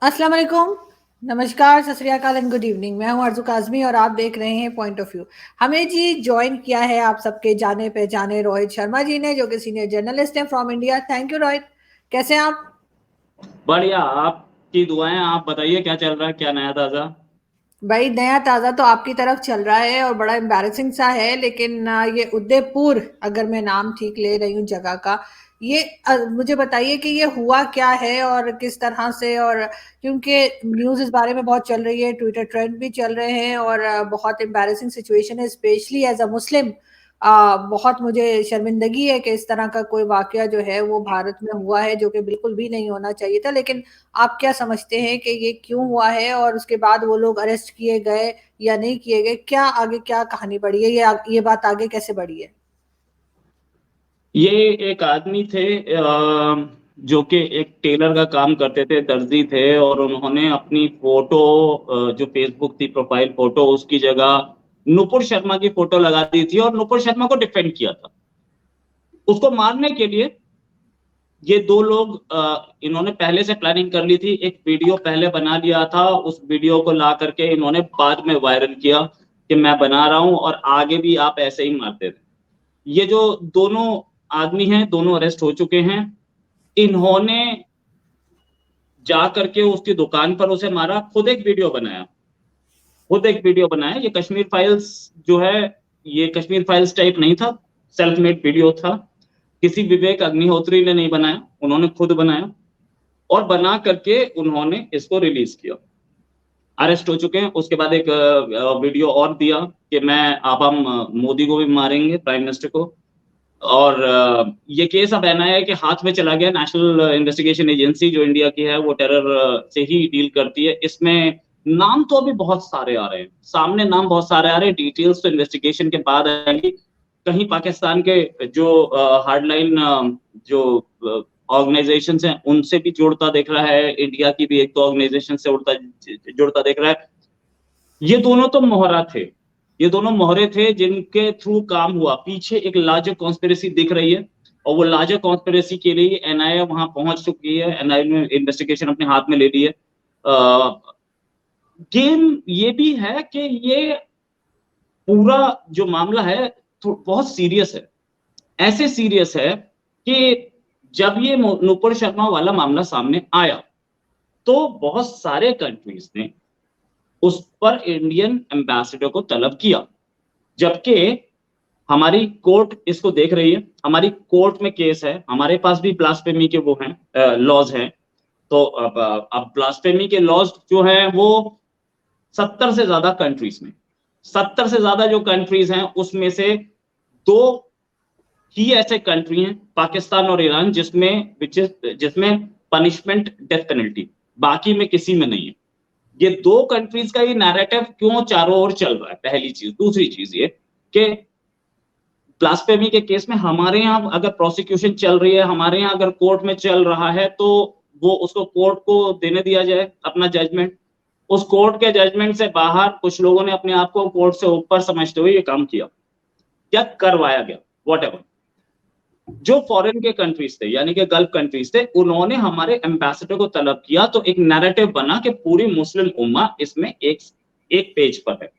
अस्सलाम वालेकुम, नमस्कार, सत श्री अकाल एंड गुड इवनिंग। मैं हूं आरज़ू काज़मी और आप देख रहे हैं पॉइंट ऑफ व्यू। हमें जी जॉइन किया है आप सबके जाने पहचाने रोहित शर्मा जी ने, जो कि सीनियर जर्नलिस्ट हैं from India. Thank you Rohit. कैसे हैं आप? बढ़िया। आपकी दुआएं। आप बताइए क्या चल रहा है, क्या नया ताजा। भाई नया ताज़ा तो आपकी तरफ चल रहा है और बड़ा एम्बैरेसिंग सा है, लेकिन ये उदयपुर, अगर मैं नाम ठीक ले रही हूँ जगह का, ये मुझे बताइए कि ये हुआ क्या है और किस तरह से। और क्योंकि न्यूज़ इस बारे में बहुत चल रही है, ट्विटर ट्रेंड भी चल रहे हैं और बहुत एम्बैरेसिंग सिचुएशन है, स्पेशली एज अ मुस्लिम। बहुत मुझे शर्मिंदगी है कि इस तरह का कोई वाकया जो है वो भारत में हुआ है, जो कि बिल्कुल भी नहीं होना चाहिए था। लेकिन आप क्या समझते हैं कि ये क्यों हुआ है और उसके बाद वो लोग अरेस्ट किए गए या नहीं किए गए? क्या आगे क्या कहानी बढ़ी है, ये बात आगे कैसे बढ़ी है? ये एक आदमी थे, जो कि एक टेलर का काम करते थे, दर्जी थे, और उन्होंने अपनी फोटो, जो फेसबुक थी प्रोफाइल फोटो, उसकी जगह नुपुर शर्मा की फोटो लगा दी थी और नुपुर शर्मा को डिफेंड किया था उसको मारने के लिए। ये दो लोग, इन्होंने पहले से प्लानिंग कर ली थी। एक वीडियो पहले बना लिया था, उस वीडियो को ला करके इन्होंने बाद में वायरल किया कि मैं बना रहा हूं और आगे भी आप ऐसे ही मारते थे। ये जो दोनों आदमी हैं, दोनों अरेस्ट हो चुके हैं। इन्होंने जा करके उसकी दुकान पर उसे मारा, खुद एक वीडियो बनाया। ये कश्मीर फाइल्स जो है, ये कश्मीर फाइल्स टाइप नहीं था, सेल्फ मेड वीडियो था। किसी विवेक अग्निहोत्री ने नहीं बनाया, उन्होंने खुद बनाया और बना करके उन्होंने इसको रिलीज किया। अरेस्ट हो चुके हैं। उसके बाद एक वीडियो और दिया कि मैं, अब हम मोदी को भी मारेंगे, प्राइम मिनिस्टर को। और ये केस अब एनआईए के हाथ में चला गया। नेशनल इन्वेस्टिगेशन एजेंसी जो इंडिया की है, वो टेरर से ही डील करती है। इसमें नाम तो अभी बहुत सारे आ रहे हैं सामने, नाम बहुत सारे आ रहे हैं। डिटेल्स तो इन्वेस्टिगेशन के बाद आएंगी। कहीं पाकिस्तान के जो हार्डलाइन जो ऑर्गेनाइजेशन हैं, उनसे भी जुड़ता दिख रहा है। इंडिया की भी एक दो ऑर्गेनाइजेशन से जुड़ता दिख रहा है। ये दोनों तो मोहरा थे, ये दोनों मोहरे थे जिनके थ्रू काम हुआ। पीछे एक लार्जर कॉन्स्पिरेसी दिख रही है और वो लार्जर कॉन्स्पिरेसी के लिए एनआईए वहां पहुंच चुकी है। एनआईए ने इन्वेस्टिगेशन अपने हाथ में ले ली है। गेम ये भी है कि ये पूरा जो मामला है तो बहुत सीरियस है। ऐसे सीरियस है कि जब ये नुपुर शर्मा वाला मामला सामने आया तो बहुत सारे कंट्रीज ने उस पर इंडियन एम्बेसडर को तलब किया, जबकि हमारी कोर्ट इसको देख रही है। हमारी कोर्ट में केस है, हमारे पास भी ब्लास्फेमी के वो हैं, लॉज हैं। तो अब ब्लास्फेमी के लॉज जो हैं वो 70 से ज्यादा कंट्रीज में, 70 से ज्यादा जो कंट्रीज हैं उसमें से दो ही ऐसे कंट्री हैं, पाकिस्तान और ईरान, जिसमें पनिशमेंट डेथ पेनल्टी, बाकी में किसी में नहीं है। ये दो कंट्रीज का ये नैरेटिव क्यों चारों ओर चल रहा है, पहली चीज। दूसरी चीज ये कि ब्लास्फेमी के केस में हमारे यहाँ अगर प्रोसिक्यूशन चल रही है, हमारे यहाँ अगर कोर्ट में चल रहा है, तो वो उसको कोर्ट को देने दिया जाए अपना जजमेंट। उस कोर्ट के जजमेंट से बाहर कुछ लोगों ने अपने आप को कोर्ट से ऊपर समझते हुए ये काम किया, क्या करवाया गया, वॉट। जो फॉरेन के कंट्रीज थे, यानी कि गल्फ कंट्रीज थे, उन्होंने हमारे एम्बेसडर को तलब किया, तो एक नैरेटिव बना कि पूरी मुस्लिम उम्मा इसमें एक एक पेज पर है।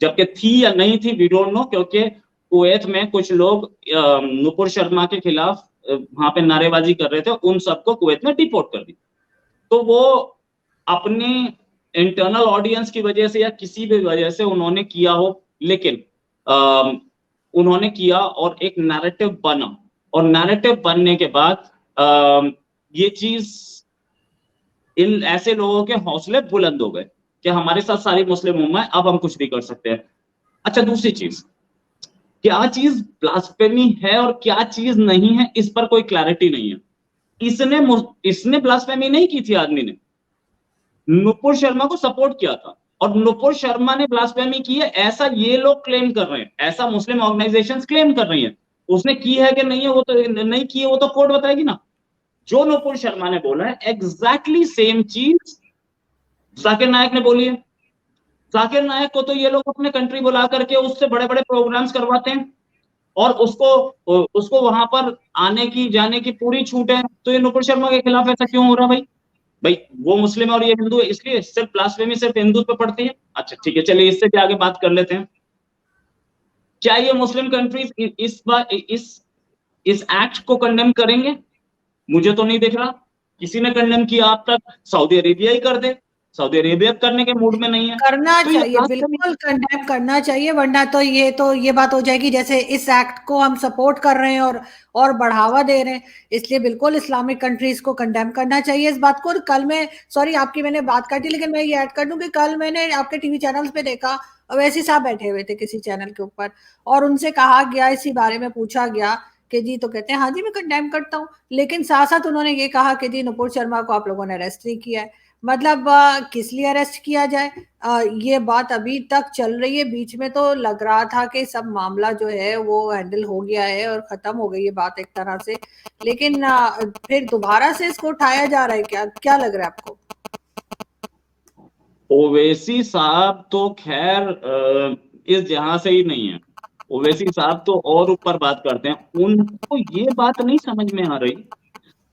जबकि थी या नहीं थी, वी डोंट नो, क्योंकि कुवैत में कुछ लोग नुपुर शर्मा के खिलाफ वहां पे नारेबाजी कर रहे थे, उन सबको कुवैत में डिपोर्ट कर दी। तो वो अपने इंटरनल ऑडियंस की वजह से या किसी भी वजह से उन्होंने किया हो, लेकिन उन्होंने किया और एक नैरेटिव बना। और नैरेटिव बनने के बाद ये चीज, इन ऐसे लोगों के हौसले बुलंद हो गए कि हमारे साथ सारी मुस्लिम उम्मा है, अब हम कुछ भी कर सकते हैं। अच्छा, दूसरी चीज, क्या चीज ब्लास्फेमी है और क्या चीज नहीं है, इस पर कोई क्लैरिटी नहीं है। इसने इसने ब्लास्फेमी नहीं की थी, आदमी ने नुपुर शर्मा को सपोर्ट किया था और नुपुर शर्मा ने ब्लास्फेमी की है, ऐसा ये लोग क्लेम कर रहे हैं, ऐसा मुस्लिम ऑर्गेनाइजेशंस क्लेम कर रही हैं। उसने की है कि नहीं है, वो तो नहीं की है, वो तो कोर्ट बताएगी ना। जो नुपुर शर्मा ने बोला है एग्जैक्टली सेम चीज जाकिर नायक ने बोली है। जाकिर नायक को तो ये लोग अपने कंट्री बुला करके उससे बड़े बड़े प्रोग्राम्स करवाते हैं और उसको उसको वहां पर आने की जाने की पूरी छूट है। तो ये नुपुर शर्मा के खिलाफ ऐसा क्यों हो रहा भाई? भाई वो मुस्लिम है और ये हिंदू है, इसलिए सिर्फ ब्लास्फेमी सिर्फ हिंदू पे पड़ती है। अच्छा ठीक है, चलिए इससे भी आगे बात कर लेते हैं। क्या ये मुस्लिम कंट्रीज इस बार इस एक्ट को कंडेम करेंगे? मुझे तो नहीं दिख रहा किसी ने कंडेम किया अब तक। सऊदी अरेबिया ही कर दे, सऊदी अरेबिया करने के मूड में नहीं है। करना तो ये चाहिए, ब्लास्फेमी। बिल्कुल कंडेम करना चाहिए, वरना तो ये बात हो जाएगी जैसे इस एक्ट को हम सपोर्ट कर रहे हैं और बढ़ावा दे रहे हैं। इसलिए बिल्कुल इस्लामिक कंट्रीज को कंडेम करना चाहिए इस बात को। और कल मैं, सॉरी आपकी मैंने बात काटी, लेकिन मैं ये ऐड कर दूं कि कल मैंने आपके टीवी चैनल्स पे देखा, अवैसी साहब बैठे हुए थे किसी चैनल के ऊपर, और उनसे कहा गया, इसी बारे में पूछा गया कि जी, तो कहते हैं हाँ जी मैं कंडेम करता हूँ, लेकिन साथ साथ उन्होंने ये कहा कि जी नुपुर शर्मा को आप लोगों ने अरेस्ट नहीं किया है। मतलब किस लिए अरेस्ट किया जाए? ये बात अभी तक चल रही है। बीच में तो लग रहा था कि सब मामला जो है वो हैंडल हो गया है और खत्म हो गई है बात एक तरह से, लेकिन फिर दोबारा से इसको उठाया जा रहा है। क्या क्या लग रहा है आपको? ओवैसी साहब तो खैर इस जहां से ही नहीं है। ओवैसी साहब तो और ऊपर बात करते हैं। उनको ये बात नहीं समझ में आ रही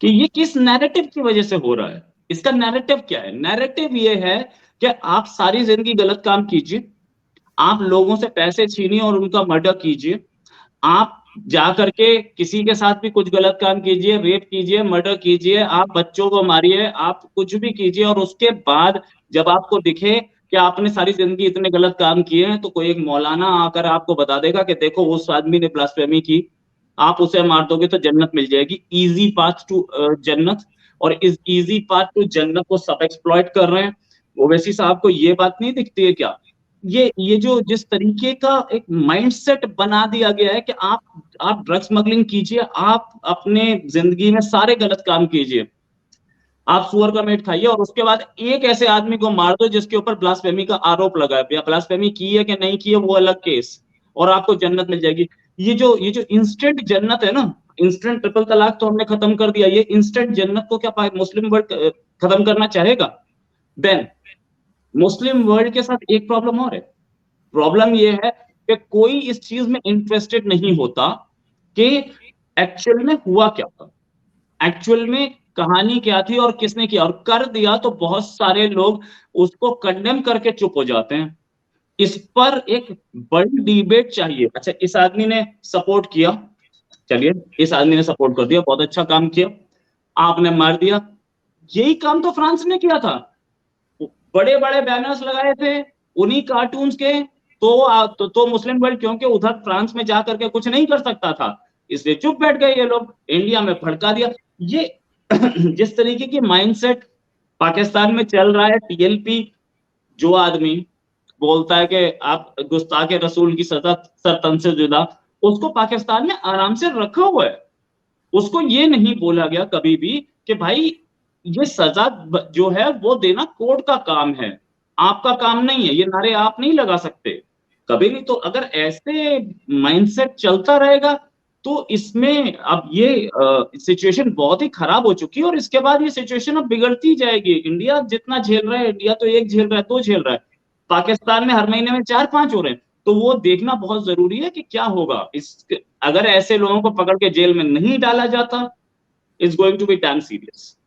कि ये किस नैरेटिव की वजह से हो रहा है। इसका नैरेटिव क्या है? नैरेटिव ये है कि आप सारी जिंदगी गलत काम कीजिए, आप लोगों से पैसे छीनिए और उनका मर्डर कीजिए, आप जा करके किसी के साथ भी कुछ गलत काम कीजिए, रेप कीजिए, मर्डर कीजिए, आप बच्चों को मारिए, आप कुछ भी कीजिए, और उसके बाद जब आपको दिखे कि आपने सारी जिंदगी इतने गलत काम किए हैं, तो कोई एक मौलाना आकर आपको बता देगा कि देखो उस आदमी ने ब्लास्फेमी की, आप उसे मार दोगे तो जन्नत मिल जाएगी, इजी पाथ टू जन्नत। और इस इजी पाथ टू जन्नत को सब एक्सप्लॉइट कर रहे हैं। ओवैसी साहब को ये बात नहीं दिखती है क्या? ये जो जिस तरीके का एक माइंडसेट बना दिया गया है कि आप ड्रग स्मगलिंग कीजिए, आप अपने जिंदगी में सारे गलत काम कीजिए, आप सुअर का मीट खाइए, और उसके बाद एक ऐसे आदमी को मार दो जिसके ऊपर ब्लास्फेमी का आरोप लगा है, या ब्लास्फेमी की है कि नहीं की है वो अलग केस, और आपको जन्नत मिल जाएगी। ये जो इंस्टेंट जन्नत है ना, इंस्टेंट ट्रिपल तलाक तो हमने खत्म कर दिया, ये इंस्टेंट जन्नत को क्या मुस्लिम वर्ल्ड खत्म करना चाहेगा? देन मुस्लिम वर्ल्ड के साथ एक प्रॉब्लम और है। प्रॉब्लम ये है कि कोई इस चीज में इंटरेस्टेड नहीं होता कि एक्चुअल में हुआ क्या था, एक्चुअल में कहानी क्या थी और किसने किया, और कर दिया तो बहुत सारे लोग उसको कंडेम करके चुप हो जाते हैं। इस पर एक बड़ी डिबेट चाहिए। अच्छा, इस आदमी ने सपोर्ट किया, चलिए इस आदमी ने सपोर्ट कर दिया, बहुत अच्छा काम किया, आपने मार दिया। यही काम तो फ्रांस ने किया था, बड़े बड़े बैनर्स लगाए थे उन्हीं कार्टून्स के। तो मुस्लिम वर्ल्ड क्योंकि उधर फ्रांस में जा करके कुछ नहीं कर सकता था, इसलिए चुप बैठ गए ये लोग, इंडिया में भड़का दिया। ये जिस तरीके की माइंडसेट पाकिस्तान में चल रहा है, टीएलपी जो आदमी बोलता है कि आप गुस्ताखे रसूल की सजा सर तन से जुदा, उसको पाकिस्तान में आराम से रखा हुआ है। उसको ये नहीं बोला गया कभी भी कि भाई ये सजा जो है वो देना कोर्ट का काम है, आपका काम नहीं है, ये नारे आप नहीं लगा सकते कभी नहीं। तो अगर ऐसे माइंडसेट चलता रहेगा तो इसमें अब ये सिचुएशन बहुत ही खराब हो चुकी है, और इसके बाद ये सिचुएशन अब बिगड़ती जाएगी। इंडिया जितना झेल रहा है, इंडिया तो एक झेल रहा है, दो झेल रहा है, पाकिस्तान में हर महीने में 4-5 हो रहे हैं। तो वो देखना बहुत जरूरी है कि क्या होगा इस, अगर ऐसे लोगों को पकड़ के जेल में नहीं डाला जाता, is going to be damn serious.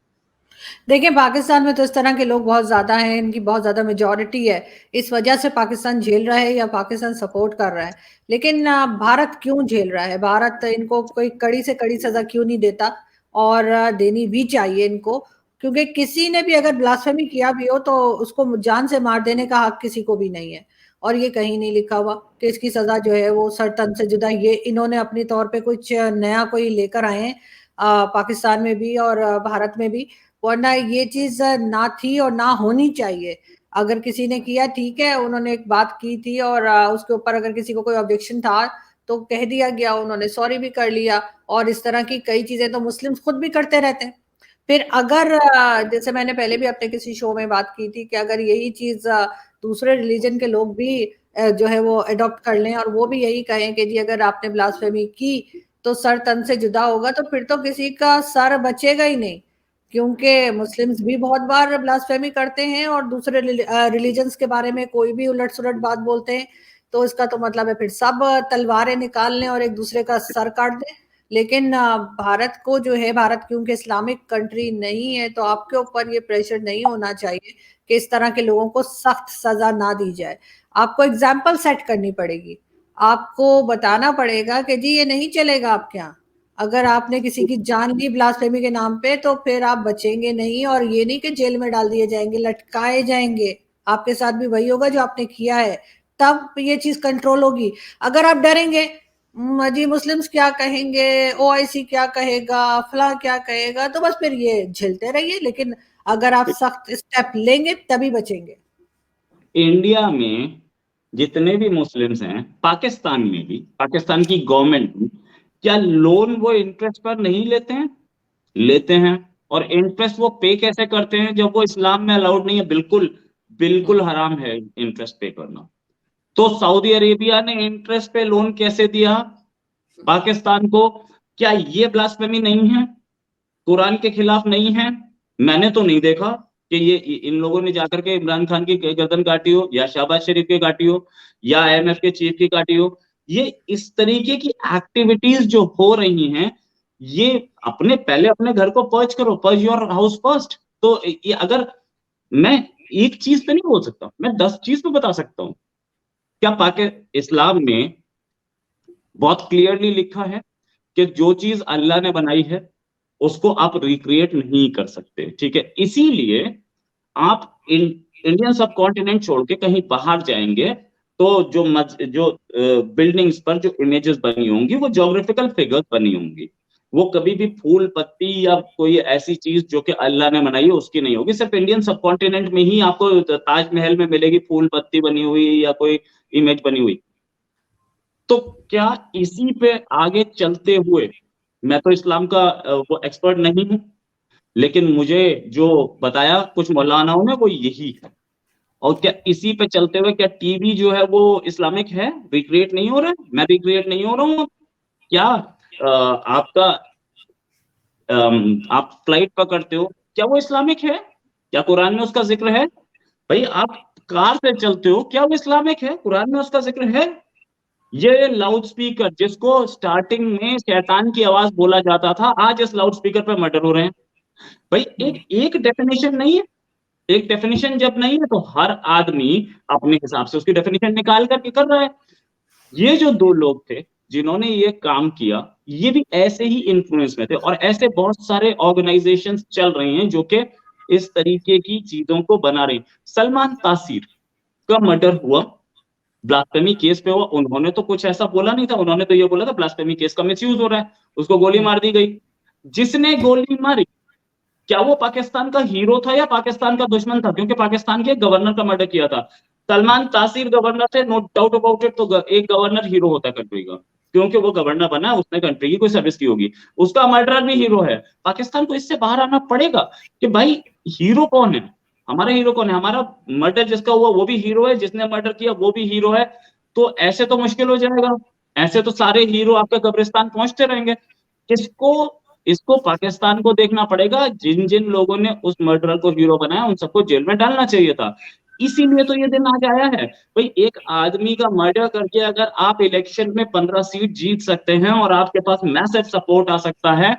देखिए, पाकिस्तान में तो इस तरह के लोग बहुत ज्यादा हैं, इनकी बहुत ज्यादा मेजोरिटी है, इस वजह से पाकिस्तान झेल रहा है या पाकिस्तान सपोर्ट कर रहा है। लेकिन भारत क्यों झेल रहा है? भारत इनको कोई कड़ी से कड़ी सजा क्यों नहीं देता? और देनी भी चाहिए इनको, क्योंकि किसी ने भी अगर ब्लास्फेमी किया भी हो तो उसको जान से मार देने का हक किसी को भी नहीं है। और ये कहीं नहीं लिखा हुआ कि इसकी सजा जो है वो सर तन से जुदा। ये इन्होंने अपने तौर पे कुछ नया कोई लेकर आए हैं, पाकिस्तान में भी और भारत में भी, वरना ये चीज ना थी और ना होनी चाहिए। अगर किसी ने किया ठीक है, उन्होंने एक बात की थी और उसके ऊपर अगर किसी को कोई ऑब्जेक्शन था तो कह दिया गया, उन्होंने सॉरी भी कर लिया। और इस तरह की कई चीजें तो मुस्लिम खुद भी करते रहते हैं। फिर अगर जैसे मैंने पहले भी अपने किसी शो में बात की थी कि अगर यही चीज दूसरे रिलीजन के लोग भी जो है वो अडॉप्ट कर लें और वो भी यही कहें कि जी अगर आपने ब्लास्फेमी की तो सर तन से जुदा होगा, तो फिर तो किसी का सर बचेगा ही नहीं। क्योंकि मुस्लिम्स भी बहुत बार ब्लास्फेमी करते हैं और दूसरे रिलीजन्स के बारे में कोई भी उलट सुलट बात बोलते हैं, तो इसका तो मतलब है फिर सब तलवारें निकाल लें और एक दूसरे का सर काट दें। लेकिन भारत को जो है, भारत क्योंकि इस्लामिक कंट्री नहीं है, तो आपके ऊपर ये प्रेशर नहीं होना चाहिए कि इस तरह के लोगों को सख्त सजा ना दी जाए। आपको एग्जाम्पल सेट करनी पड़ेगी, आपको बताना पड़ेगा कि जी ये नहीं चलेगा आपके यहाँ। अगर आपने किसी की जान ली ब्लास्फेमी के नाम पे, तो फिर आप बचेंगे नहीं, और ये नहीं कि जेल में डाल दिए जाएंगे, लटकाए जाएंगे। आपके साथ भी वही होगा जो आपने किया है, तब ये चीज कंट्रोल होगी। अगर आप डरेंगे, जी मुस्लिम्स क्या कहेंगे, ओआईसी क्या कहेगा, फला क्या कहेगा, तो बस फिर ये झेलते रहिए। लेकिन अगर आप सख्त स्टेप लेंगे तभी बचेंगे। इंडिया में जितने भी मुस्लिम्स हैं, पाकिस्तान में भी, पाकिस्तान की गवर्नमेंट भी, क्या लोन वो इंटरेस्ट पर नहीं लेते हैं? लेते हैं। और इंटरेस्ट वो पे कैसे करते हैं जब वो इस्लाम में अलाउड नहीं है? बिल्कुल, बिल्कुल हराम है इंटरेस्ट पे करना। तो सऊदी अरेबिया ने इंटरेस्ट पे लोन कैसे दिया पाकिस्तान को? क्या ये ब्लास्फेमी नहीं है? कुरान के खिलाफ नहीं है? मैंने तो नहीं देखा कि ये इन लोगों ने जाकर के इमरान खान की गर्दन काटी हो, या शहबाज शरीफ की काटी हो, या आईएमएफ के चीफ की काटी हो। ये इस तरीके की एक्टिविटीज जो हो रही हैं, ये अपने पहले अपने घर को पर्च करो, पर्च योर हाउस फर्स्ट। तो ये अगर मैं एक चीज पे नहीं बोल सकता, मैं 10 चीज पे बता सकता हूँ। क्या पाकि इस्लाम में बहुत क्लियरली लिखा है कि जो चीज अल्लाह ने बनाई है उसको आप रिक्रिएट नहीं कर सकते, ठीक है? इसीलिए आप इंडियन सब कॉन्टिनेंट छोड़ के कहीं बाहर जाएंगे तो जो बिल्डिंग्स पर जो इमेजेस बनी होंगी वो ज्योग्राफिकल फिगर्स बनी होंगी। वो कभी भी फूल पत्ती या कोई ऐसी चीज जो कि अल्लाह ने बनाई है उसकी नहीं होगी। सिर्फ इंडियन सब कॉन्टिनेंट में ही आपको ताजमहल में मिलेगी फूल पत्ती बनी हुई या कोई इमेज बनी हुई। तो क्या इसी पे आगे चलते हुए, मैं तो इस्लाम का वो एक्सपर्ट नहीं हूं, लेकिन मुझे जो बताया कुछ मौलानाओं ने वो यही है। और क्या इसी पे चलते हुए क्या टीवी जो है वो इस्लामिक है? रिक्रिएट नहीं हो रहा है? मैं रिक्रिएट नहीं हो रहा हूँ? क्या आपका आप फ्लाइट पकड़ते हो, क्या वो इस्लामिक है? क्या कुरान में उसका जिक्र है? भाई आप कार से चलते हो, क्या वो इस्लामिक है? कुरान में उसका जिक्र है? ये लाउड स्पीकर जिसको स्टार्टिंग में शैतान की आवाज बोला जाता था, आज इस लाउड स्पीकर पे मर्डर हो रहे हैं। भाई एक एक डेफिनेशन नहीं है। एक डेफिनेशन जब नहीं है तो हर आदमी अपने हिसाब से उसकी डेफिनेशन निकाल करके कर रहा है। ये जो दो लोग थे जिन्होंने ये काम किया, ये भी ऐसे ही इन्फ्लुएंस में थे, और ऐसे बहुत सारे ऑर्गेनाइजेशंस चल रही हैं जो कि इस तरीके की चीजों को बना रही। सलमान तासीर का मर्डर हुआ, ब्लास्फेमी केस पे हुआ। उन्होंने तो कुछ ऐसा बोला नहीं था, उन्होंने तो ये बोला था ब्लास्फेमी केस का मिसयूज हो रहा है, उसको गोली मार दी गई। जिसने गोली मारी, क्या वो पाकिस्तान का हीरो था या पाकिस्तान का दुश्मन था? क्योंकि पाकिस्तान के गवर्नर का मर्डर किया था। सलमान तासीर गवर्नर थे, नो डाउट अबाउट इट। तो एक गवर्नर हीरो होता है कंट्री का, क्योंकि वो गवर्नर बना, उसने कंट्री की कोई सर्विस की होगी। उसका मर्डरर भी हीरो है। पाकिस्तान को इससे बाहर आना पड़ेगा कि भाई हीरो कौन है, हमारा हीरो कौन है? हमारा मर्डर जिसका हुआ वो भी हीरो है, जिसने मर्डर किया वो भी हीरो है। तो ऐसे तो मुश्किल हो जाएगा, ऐसे तो सारे हीरो आपके कब्रिस्तान पहुंचते रहेंगे। किसको, इसको पाकिस्तान को देखना पड़ेगा। जिन जिन लोगों ने उस मर्डरर को हीरो बनाया उन सबको जेल में डालना चाहिए था। इसीलिए तो ये दिन आज आया है। भाई एक आदमी का मर्डर करके अगर आप इलेक्शन में 15 सीट जीत सकते हैं और आपके पास मैसिव सपोर्ट आ सकता है,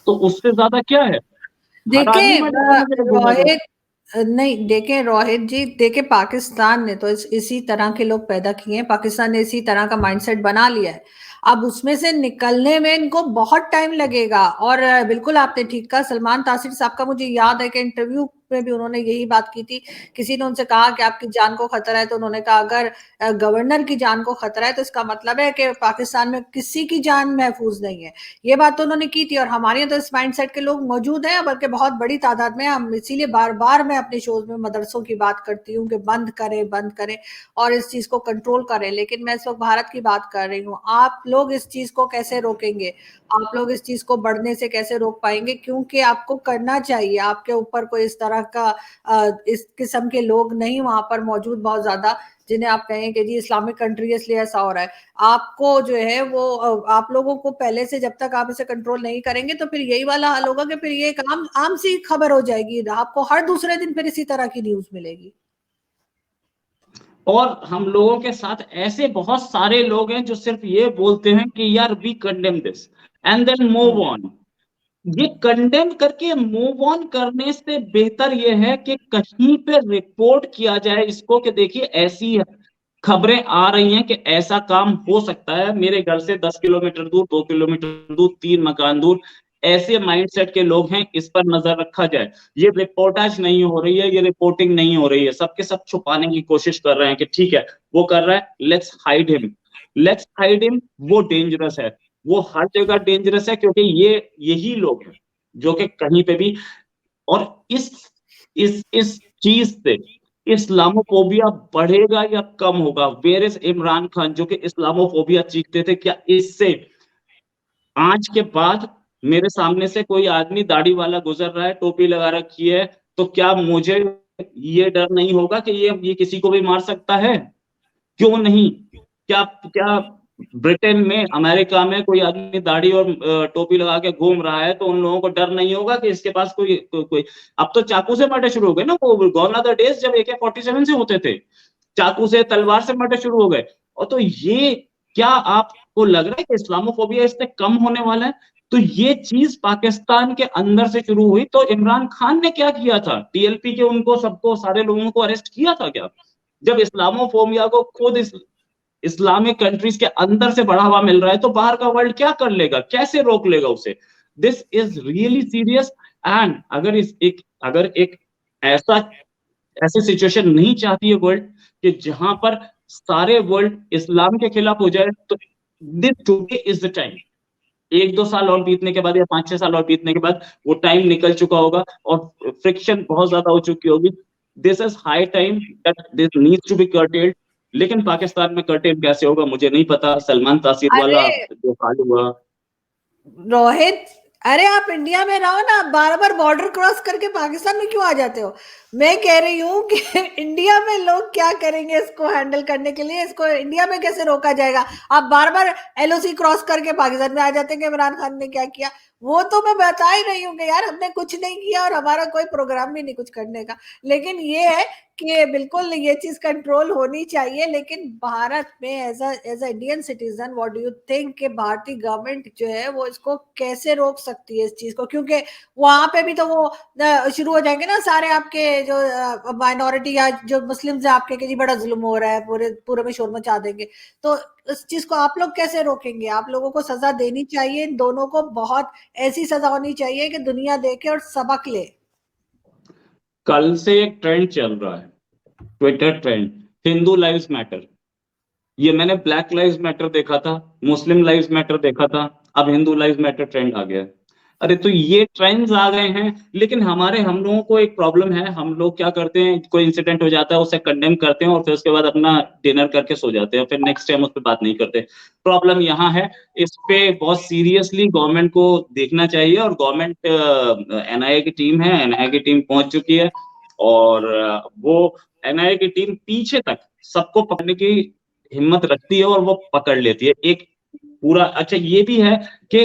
तो उससे ज्यादा क्या है? हर आदमी देखें मर्डर करने के लिए घूमेगा। रोहित, नहीं देखें रोहित जी, देखें पाकिस्तान ने तो इसी तरह के लोग पैदा किए हैं, पाकिस्तान ने इसी तरह का माइंडसेट बना लिया है। अब उसमें से निकलने में इनको बहुत टाइम लगेगा। और बिल्कुल आपने ठीक कहा, सलमान तासिर साहब का मुझे याद है कि इंटरव्यू में भी उन्होंने यही बात की थी। किसी ने उनसे कहा कि आपकी जान को खतरा है, तो उन्होंने कहा अगर गवर्नर की जान को खतरा है तो इसका मतलब है कि पाकिस्तान में किसी की जान महफूज नहीं है। ये बात तो उन्होंने की थी, और हमारे यहाँ तो इस माइंडसेट के लोग मौजूद हैं, बल्कि बहुत बड़ी तादाद में। हम इसीलिए बार बार मैं अपने शोज में मदरसों की बात करती हूँ कि बंद करें, बंद करें और इस चीज को कंट्रोल करें। लेकिन मैं इस वक्त भारत की बात कर रही हूँ। आप लोग इस चीज को कैसे रोकेंगे? आप लोग इस चीज को बढ़ने से कैसे रोक पाएंगे? क्योंकि आपको करना चाहिए, आपके ऊपर कोई इस तरह का इस किस्म के लोग नहीं वहां पर मौजूद बहुत ज्यादा, जिन्हें आप कहें कि जी इस्लामिक कंट्री है इसलिए ऐसा हो रहा है। आपको जो है वो आप लोगों को पहले से, जब तक आप इसे कंट्रोल नहीं करेंगे तो फिर यही वाला हाल होगा कि फिर ये एक आम आम सी खबर हो जाएगी, आपको हर दूसरे दिन फिर इसी तरह की न्यूज मिलेगी। और हम लोगों के साथ ऐसे बहुत सारे लोग हैं जो सिर्फ ये बोलते हैं कि यार we condemn this, and then move on. ये कंडेम करके मूव ऑन करने से बेहतर ये है कि कहीं पे रिपोर्ट किया जाए इसको कि देखिए ऐसी खबरें आ रही हैं कि ऐसा काम हो सकता है, मेरे घर से 10 किलोमीटर दूर, 2 किलोमीटर दूर, 3 मकान दूर ऐसे माइंडसेट के लोग हैं, इस पर नजर रखा जाए। ये रिपोर्टाज नहीं हो रही है, ये रिपोर्टिंग नहीं हो रही है, सबके सब छुपाने की कोशिश कर रहे हैं कि ठीक है वो कर रहा है, let's hide him, let's hide him. वो डेंजरस है, वो हर जगह डेंजरस है, क्योंकि ये यही लोग हैं जो कि कहीं पे भी, और इस चीज से इस्लामोफोबिया बढ़ेगा या कम होगा? वेयर इज इमरान खान जो कि इस्लामोफोबिया चीखते थे, क्या इससे आज के बाद मेरे सामने से कोई आदमी दाढ़ी वाला गुजर रहा है, टोपी लगा रखी है, तो क्या मुझे ये डर नहीं होगा कि ये किसी को भी मार सकता है? क्यों नहीं? क्या क्या ब्रिटेन में, अमेरिका में कोई आदमी दाढ़ी और टोपी लगा के घूम रहा है तो उन लोगों को डर नहीं होगा कि इसके पास कोई अब तो चाकू से मर्डर शुरू हो गए ना, वो गॉन आर द डेज जब AK-47 से होते थे, चाकू से, तलवार से मर्डर शुरू हो गए। और तो ये, क्या आपको लग रहा है कि इस्लामोफोबिया इससे कम होने वाला है? तो ये चीज पाकिस्तान के अंदर से शुरू हुई। तो इमरान खान ने क्या किया था? TLP के उनको सबको, सारे लोगों को अरेस्ट किया था क्या? जब इस्लामोफोबिया को खुद इस्लामिक कंट्रीज के अंदर से बढ़ावा मिल रहा है तो बाहर का वर्ल्ड क्या कर लेगा, कैसे रोक लेगा उसे? This is really serious. And अगर एक ऐसा ऐसी सिचुएशन नहीं चाहती है वर्ल्ड कि जहां पर सारे वर्ल्ड इस्लाम के खिलाफ हो जाए, तो this today is the time. 1-2 साल और बीतने के बाद या 5-6 साल और बीतने के बाद वो टाइम निकल चुका होगा और फ्रिक्शन बहुत ज्यादा हो चुकी होगी। This is high time that this needs to be curtailed. लेकिन पाकिस्तान में कर्टेल कैसे होगा मुझे नहीं पता। सलमान तासीर अरे वाला जो हाल हुआ। रोहित, अरे आप इंडिया में रहो ना, बार बार बॉर्डर क्रॉस करके पाकिस्तान में क्यों आ जाते हो? मैं कह रही हूँ कि इंडिया में लोग क्या करेंगे इसको हैंडल करने के लिए, इसको इंडिया में कैसे रोका जाएगा? आप बार बार LOC क्रॉस करके पाकिस्तान में आ जाते हैं कि इमरान खान ने क्या किया। वो तो मैं बता ही रही हूँ कि यार हमने कुछ नहीं किया और हमारा कोई प्रोग्राम भी नहीं कुछ करने का। लेकिन ये है कि बिल्कुल ये चीज कंट्रोल होनी चाहिए। लेकिन भारत में as a Indian citizen, what do you think कि भारतीय गवर्नमेंट जो है वो इसको कैसे रोक सकती है इस चीज को? क्योंकि वहां पे भी तो वो शुरू हो जाएंगे ना सारे आपके जो माइनॉरिटी या जो मुस्लिम्स है आपके, कि जी बड़ा जुल्म हो रहा है, पूरे पूरे में शोर मचा देंगे। तो इस चीज को आप लोग कैसे रोकेंगे? आप लोगों को सजा देनी चाहिए इन दोनों को, बहुत ऐसी सजा होनी चाहिए कि दुनिया देखे और सबक ले। कल से एक ट्रेंड चल रहा है, Twitter trend, Hindu lives matter. ये मैंने ब्लैक लाइव्स मैटर देखा था, मुस्लिम लाइव्स मैटर देखा था, अब हिंदू लाइव्स मैटर ट्रेंड आ गया है। अरे तो ये ट्रेंड्स आ गए हैं, लेकिन हम लोगों को एक प्रॉब्लम है। हम लोग क्या करते हैं, कोई इंसिडेंट हो जाता है उसे कंडेम करते हैं और फिर उसके बाद अपना डिनर करके सो जाते हैं, फिर नेक्स्ट टाइम उस पर बात नहीं करते। प्रॉब्लम यहाँ है, इस पे बहुत सीरियसली गवर्नमेंट को देखना चाहिए। और गवर्नमेंट, NIA की टीम है, NIA की टीम पहुंच चुकी है और वो NIA की टीम पीछे तक सबको पकड़ने की हिम्मत रखती है और वो पकड़ लेती है एक पूरा। अच्छा ये भी है कि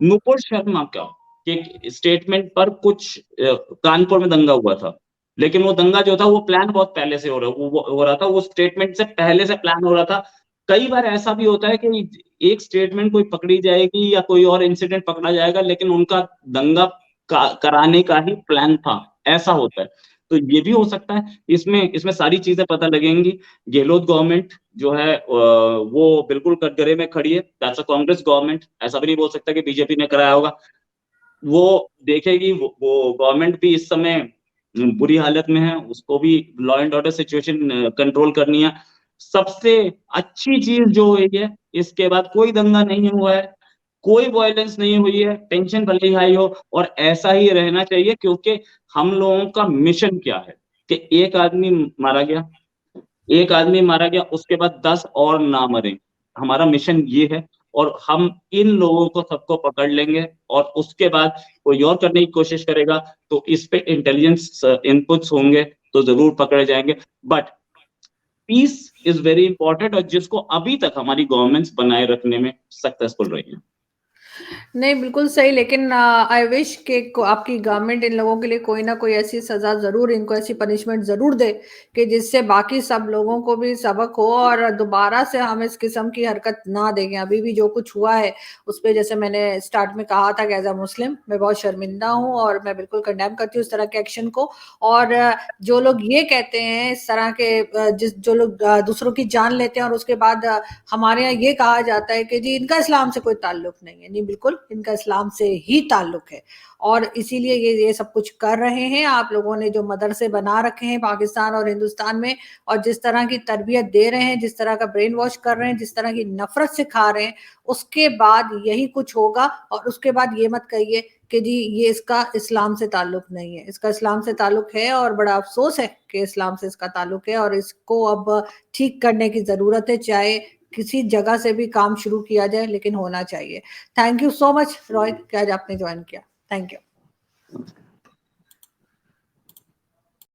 नुपुर शर्मा का एक स्टेटमेंट पर कुछ कानपुर में दंगा हुआ था, लेकिन वो दंगा जो था वो प्लान बहुत पहले से हो रहा था, वो स्टेटमेंट से पहले से प्लान हो रहा था। कई बार ऐसा भी होता है कि एक स्टेटमेंट कोई पकड़ी जाएगी या कोई और इंसिडेंट पकड़ा जाएगा, लेकिन उनका दंगा कराने का ही प्लान था, ऐसा होता है। तो ये भी हो सकता है, इसमें इसमें सारी चीजें पता लगेंगी। गहलोत गवर्नमेंट जो है वो बिल्कुल कटघरे में खड़ी है, दैट्स अ कांग्रेस गवर्नमेंट। ऐसा भी नहीं बोल सकता कि बीजेपी ने कराया होगा। वो देखेगी, वो गवर्नमेंट भी इस समय बुरी हालत में है, उसको भी law and order situation control करनी है। सबसे अच्छी चीज जो हुई है, इसके बाद कोई दंगा नहीं हुआ है, कोई वायलेंस नहीं हुई है, टेंशन भले ही हाई हो, और ऐसा ही रहना चाहिए। क्योंकि हम लोगों का मिशन क्या है कि एक आदमी मारा गया, एक आदमी मारा गया, उसके बाद 10 और ना मरे। हमारा मिशन ये है, और हम इन लोगों को सबको पकड़ लेंगे और उसके बाद कोई और करने की कोशिश करेगा तो इस पे इंटेलिजेंस इनपुट्स होंगे तो जरूर पकड़े जाएंगे। But peace is very important, और जिसको अभी तक हमारी गवर्नमेंट्स बनाए रखने में सक्सेसफुल रही है। नहीं, बिल्कुल सही, लेकिन आई विश कि आपकी गवर्नमेंट इन लोगों के लिए कोई ना कोई ऐसी सजा जरूर, इनको ऐसी पनिशमेंट जरूर दे कि जिससे बाकी सब लोगों को भी सबक हो और दोबारा से हम इस किस्म की हरकत ना देखें। अभी भी जो कुछ हुआ है उस पर, जैसे मैंने स्टार्ट में कहा था कि एज अ मुस्लिम मैं बहुत शर्मिंदा हूँ और मैं बिल्कुल कंडेम करती हूँ इस तरह के एक्शन को। और जो लोग ये कहते हैं इस तरह के, जो लोग दूसरों की जान लेते हैं और उसके बाद हमारे यहाँ ये कहा जाता है कि जी इनका इस्लाम से कोई ताल्लुक नहीं है। नहीं, बिल्कुल इनका इस्लाम से ही ताल्लुक है और इसीलिए ये सब कुछ कर रहे हैं। आप लोगों ने जो मदरसे बना रखे हैं पाकिस्तान और हिंदुस्तान में, और जिस तरह की तरबियत दे रहे हैं, जिस तरह का ब्रेन वॉश कर रहे हैं, जिस तरह की नफरत सिखा रहे हैं, उसके बाद यही कुछ होगा। और उसके बाद ये मत कहिए कि जी ये इसका इस्लाम से ताल्लुक नहीं है। इसका इस्लाम से ताल्लुक है और बड़ा अफसोस है कि इस्लाम से इसका ताल्लुक है और इसको अब ठीक करने की जरूरत है, चाहे किसी जगह से भी काम शुरू किया जाए, लेकिन होना चाहिए। Thank you so much Rohit कि आज आपने ज्वाइन किया। Thank you.